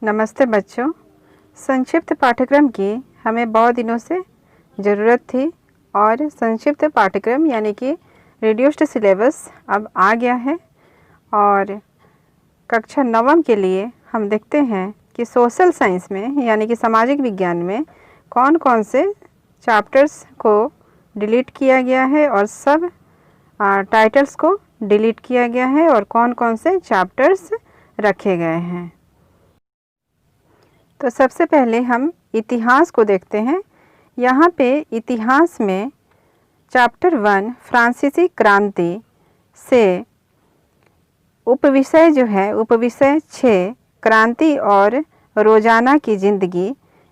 नमस्ते बच्चों। संक्षिप्त पाठ्यक्रम की हमें बहुत दिनों से ज़रूरत थी और संक्षिप्त पाठ्यक्रम यानी कि रिड्यूस्ड सिलेबस अब आ गया है और कक्षा नवम के लिए हम देखते हैं कि सोशल साइंस में यानी कि सामाजिक विज्ञान में कौन कौन से चैप्टर्स को डिलीट किया गया है और सब टाइटल्स को डिलीट किया गया है और कौन कौन से चैप्टर्स रखे गए हैं। तो सबसे पहले हम इतिहास को देखते हैं। यहाँ पे इतिहास में चैप्टर 1 फ्रांसीसी क्रांति से उपविषय जो है उपविषय 6 क्रांति और रोज़ाना की ज़िंदगी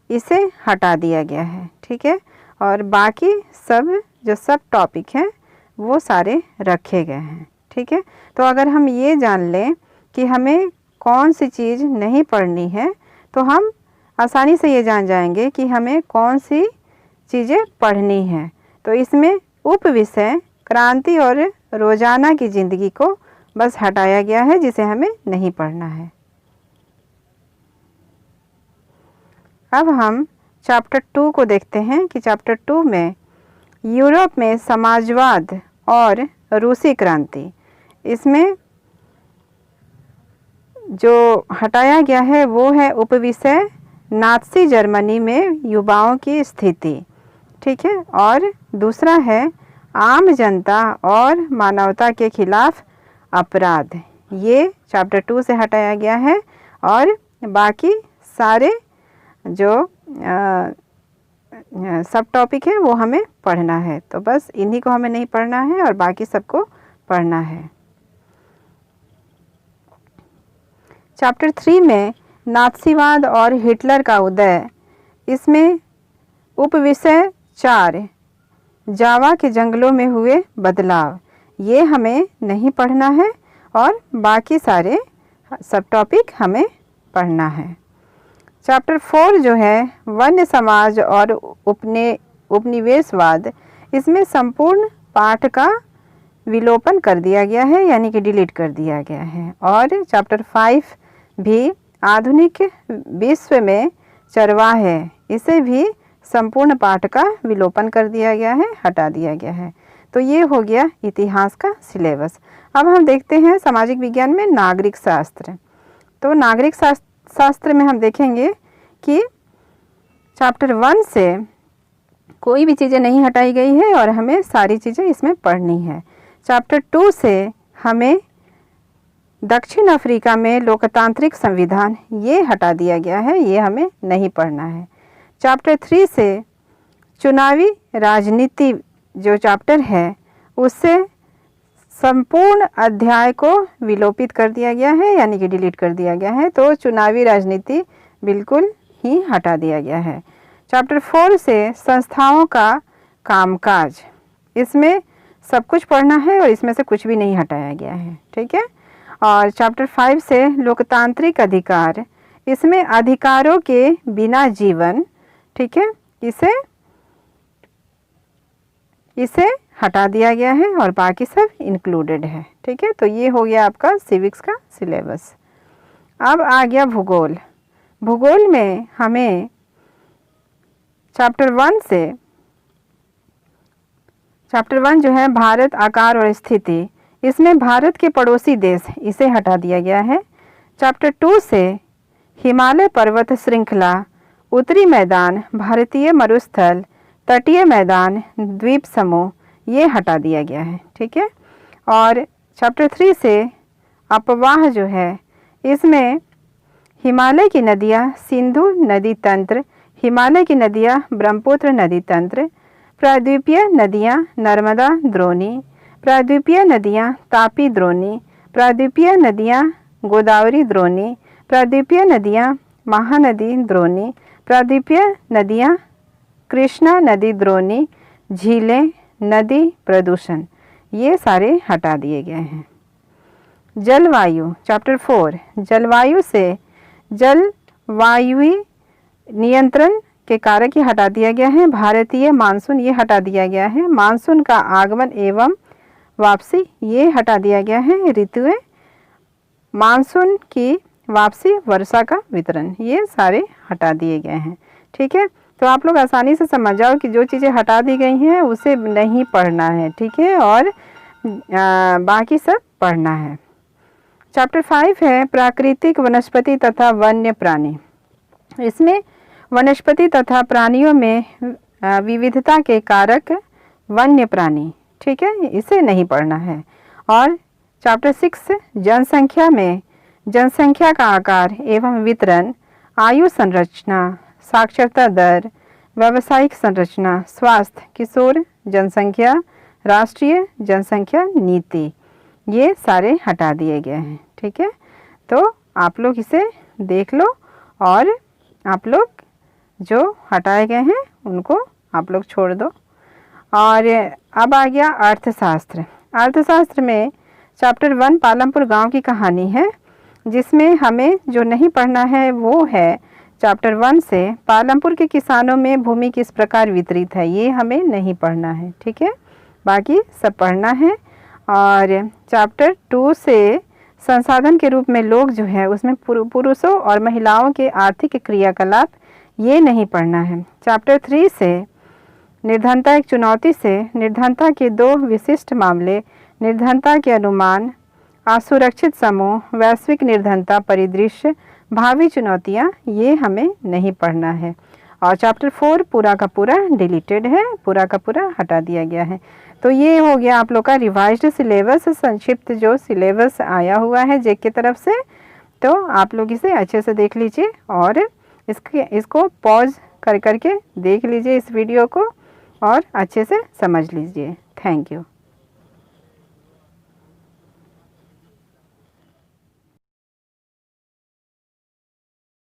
इसे हटा दिया गया है। ठीक है, और बाकी सब जो सब टॉपिक हैं वो सारे रखे गए हैं। ठीक है, तो अगर हम ये जान लें कि हमें कौन सी चीज़ नहीं पढ़नी है तो हम आसानी से ये जान जाएंगे कि हमें कौन सी चीज़ें पढ़नी हैं। तो इसमें उपविषय क्रांति और रोज़ाना की ज़िंदगी को बस हटाया गया है जिसे हमें नहीं पढ़ना है। अब हम चैप्टर 2 को देखते हैं कि चैप्टर 2 में यूरोप में समाजवाद और रूसी क्रांति, इसमें जो हटाया गया है वो है उपविषय नाज़ी जर्मनी में युवाओं की स्थिति। ठीक है, और दूसरा है आम जनता और मानवता के खिलाफ अपराध। ये चैप्टर 2 से हटाया गया है और बाकी सारे जो सब टॉपिक है वो हमें पढ़ना है। तो बस इन्हीं को हमें नहीं पढ़ना है और बाकी सबको पढ़ना है। चैप्टर 3 में नाज़ीवाद और हिटलर का उदय, इसमें उपविषय 4 जावा के जंगलों में हुए बदलाव, ये हमें नहीं पढ़ना है और बाकी सारे सब टॉपिक हमें पढ़ना है। चैप्टर 4 जो है वन्य समाज और उपनिवेशवाद, इसमें संपूर्ण पाठ का विलोपन कर दिया गया है यानी कि डिलीट कर दिया गया है। और चैप्टर 5 भी आधुनिक विश्व में चरवाहे, इसे भी संपूर्ण पाठ का विलोपन कर दिया गया है, हटा दिया गया है। तो ये हो गया इतिहास का सिलेबस। अब हम देखते हैं सामाजिक विज्ञान में नागरिक शास्त्र। तो नागरिक शास्त्र में हम देखेंगे कि चैप्टर 1 से कोई भी चीज़ें नहीं हटाई गई है और हमें सारी चीज़ें इसमें पढ़नी है। चैप्टर 2 से हमें दक्षिण अफ्रीका में लोकतांत्रिक संविधान, ये हटा दिया गया है, ये हमें नहीं पढ़ना है। चैप्टर 3 से चुनावी राजनीति जो चैप्टर है उससे संपूर्ण अध्याय को विलोपित कर दिया गया है यानी कि डिलीट कर दिया गया है। तो चुनावी राजनीति बिल्कुल ही हटा दिया गया है। चैप्टर 4 से संस्थाओं का कामकाज, इसमें सब कुछ पढ़ना है और इसमें से कुछ भी नहीं हटाया गया है। ठीक है, और चैप्टर 5 से लोकतांत्रिक अधिकार, इसमें अधिकारों के बिना जीवन, ठीक है, इसे हटा दिया गया है और बाकी सब इंक्लूडेड है। ठीक है, तो ये हो गया आपका सिविक्स का सिलेबस। अब आ गया भूगोल। भूगोल में हमें चैप्टर 1 जो है भारत आकार और स्थिति, इसमें भारत के पड़ोसी देश, इसे हटा दिया गया है। चैप्टर 2 से हिमालय पर्वत श्रृंखला, उत्तरी मैदान, भारतीय मरुस्थल, तटीय मैदान, द्वीप समूह, ये हटा दिया गया है। ठीक है, और चैप्टर 3 से अपवाह जो है, इसमें हिमालय की नदियाँ सिंधु नदी तंत्र, हिमालय की नदियाँ ब्रह्मपुत्र नदी तंत्र, प्रायद्वीपीय नदियाँ नर्मदा द्रोणी, प्रायद्वीपीय नदियाँ तापी द्रोणी, प्रायद्वीपीय नदियाँ गोदावरी द्रोणी, प्रायद्वीपीय नदियाँ महानदी द्रोणी, प्रायद्वीपीय नदियाँ कृष्णा नदी द्रोणी, झीलें, नदी प्रदूषण, ये सारे हटा दिए गए हैं। जलवायु चैप्टर 4, जलवायु से जलवायुवी नियंत्रण के कारक ये हटा दिया गया है। भारतीय मानसून, ये हटा दिया गया है। मानसून का आगमन एवं वापसी, ये हटा दिया गया है। ऋतुएं, मानसून की वापसी, वर्षा का वितरण, ये सारे हटा दिए गए हैं। ठीक है, तो आप लोग आसानी से समझ जाओ कि जो चीज़ें हटा दी गई हैं उसे नहीं पढ़ना है। ठीक है, और बाकी सब पढ़ना है। चैप्टर 5 है प्राकृतिक वनस्पति तथा वन्य प्राणी। इसमें वनस्पति तथा प्राणियों में विविधता के कारक वन्य प्राणी, ठीक है, इसे नहीं पढ़ना है। और चैप्टर 6 जनसंख्या में जनसंख्या का आकार एवं वितरण, आयु संरचना, साक्षरता दर, व्यावसायिक संरचना, स्वास्थ्य, किशोर जनसंख्या, राष्ट्रीय जनसंख्या नीति, ये सारे हटा दिए गए हैं। ठीक है, तो आप लोग इसे देख लो और आप लोग जो हटाए गए हैं उनको आप लोग छोड़ दो। और अब आ गया अर्थशास्त्र। अर्थशास्त्र में चैप्टर 1 पालमपुर गांव की कहानी है, जिसमें हमें जो नहीं पढ़ना है वो है चैप्टर 1 से पालमपुर के किसानों में भूमि किस प्रकार वितरित है, ये हमें नहीं पढ़ना है। ठीक है, बाकी सब पढ़ना है। और चैप्टर 2 से संसाधन के रूप में लोग जो है उसमें पुरुषों और महिलाओं के आर्थिक क्रियाकलाप, ये नहीं पढ़ना है। चैप्टर 3 से निर्धनता एक चुनौती से निर्धनता के 2 विशिष्ट मामले, निर्धनता के अनुमान, असुरक्षित समूह, वैश्विक निर्धनता परिदृश्य, भावी चुनौतियाँ, ये हमें नहीं पढ़ना है। और चैप्टर 4 पूरा का पूरा डिलीटेड है, पूरा का पूरा हटा दिया गया है। तो ये हो गया आप लोग का रिवाइज्ड सिलेबस, संक्षिप्त जो सिलेबस आया हुआ है जेक की तरफ से। तो आप लोग इसे अच्छे से देख लीजिए और इसको पॉज कर करके देख लीजिए इस वीडियो को और अच्छे से समझ लीजिए। Thank you.